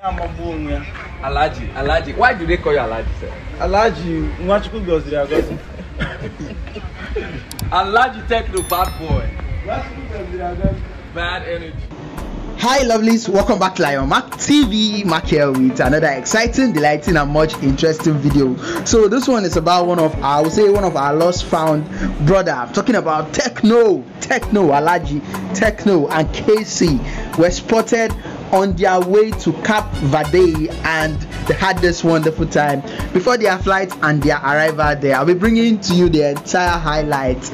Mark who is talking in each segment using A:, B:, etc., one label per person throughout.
A: Alaji. Why do they call you Alaji, sir?
B: Alaji, Mwachukwu gozi ya gozi.
A: Alaji Tekno, bad boy. Bad energy.
C: Hi lovelies, welcome back to Lion Mark TV. Mark here with another exciting, delighting and much interesting video. So this one is about one of our lost found brother. I'm talking about Tekno, Alaji Tekno and Kcee were spotted on their way to Cape Verde and they had this wonderful time before their flight and their arrival there. I'll be bringing to you the entire highlights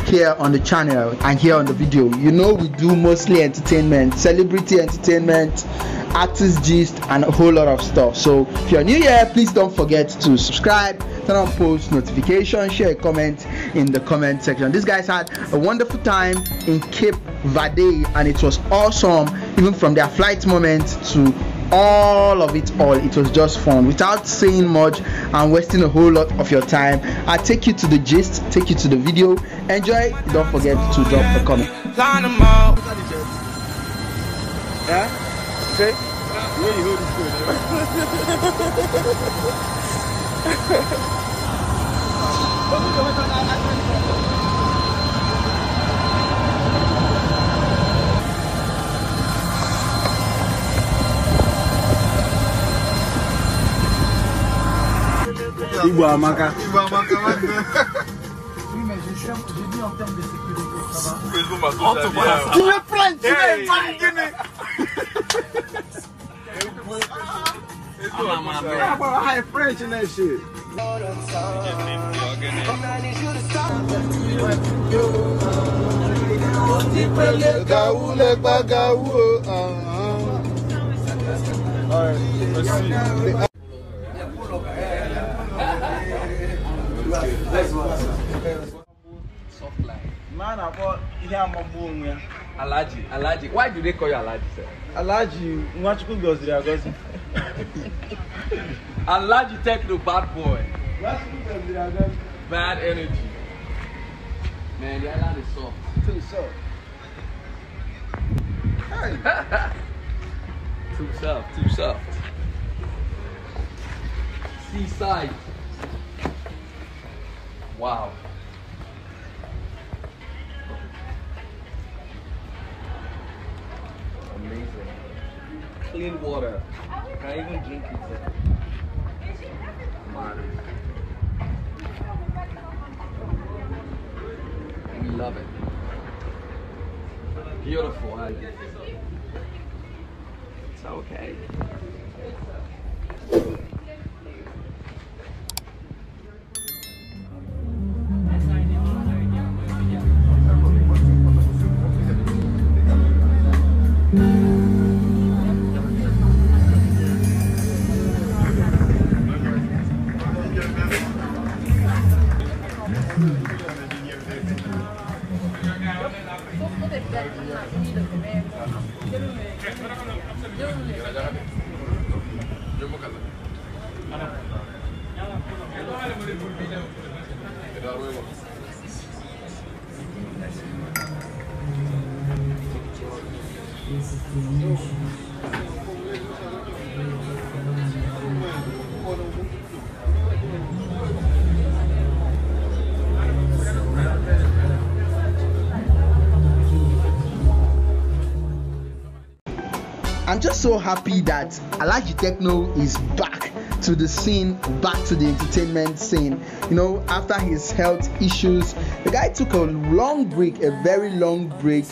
C: here on the channel and here on the video. You know we do mostly entertainment, celebrity entertainment, artist gist and a whole lot of stuff. So if you're new here, please don't forget to subscribe, turn on post notification, share a comment in the comment section. These guys had a wonderful time in Cape Verde and it was awesome, even from their flight moment to all of it all. It was just fun. Without saying much and wasting a whole lot of your time, I'll take you to the gist, take you to the video. Enjoy. Don't forget to drop a comment.
B: Yeah? Okay? Where you hold Ibo Amaka.
C: Oui, mais j'ai dit en termes de sécurité, ça va.
B: Tu me prends, tu I French in that shit. Alright, let's see.
A: Soft life.
B: Man, I bought here.
A: Alaji. Why do they call you Alaji, sir?
B: Alaji, Mwachukwu gozi ya gozi.
A: Alaji Tekno, bad boy. Bad energy. Man, the island is soft.
B: Too soft. Hey.
A: Too soft. Seaside. Wow. Amazing. Clean water. Can even drink it. Man. We love it. Beautiful island. It's okay.
C: I'm just so happy that Alaji Tekno is back to the scene, back to the entertainment scene. You know, after his health issues, the guy took a long break, a very long break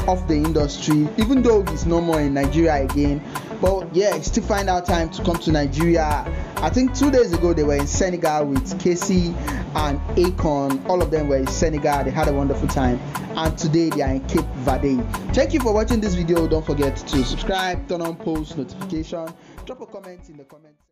C: off the industry, even though he's no more in Nigeria again. But yeah, he still find out time to come to Nigeria. I think 2 days ago they were in Senegal with Kcee and Akon. All of them were in Senegal. They had a wonderful time. And today they are in Cape Verde. Thank you for watching this video. Don't forget to subscribe, turn on post notification, drop a comment in the comments.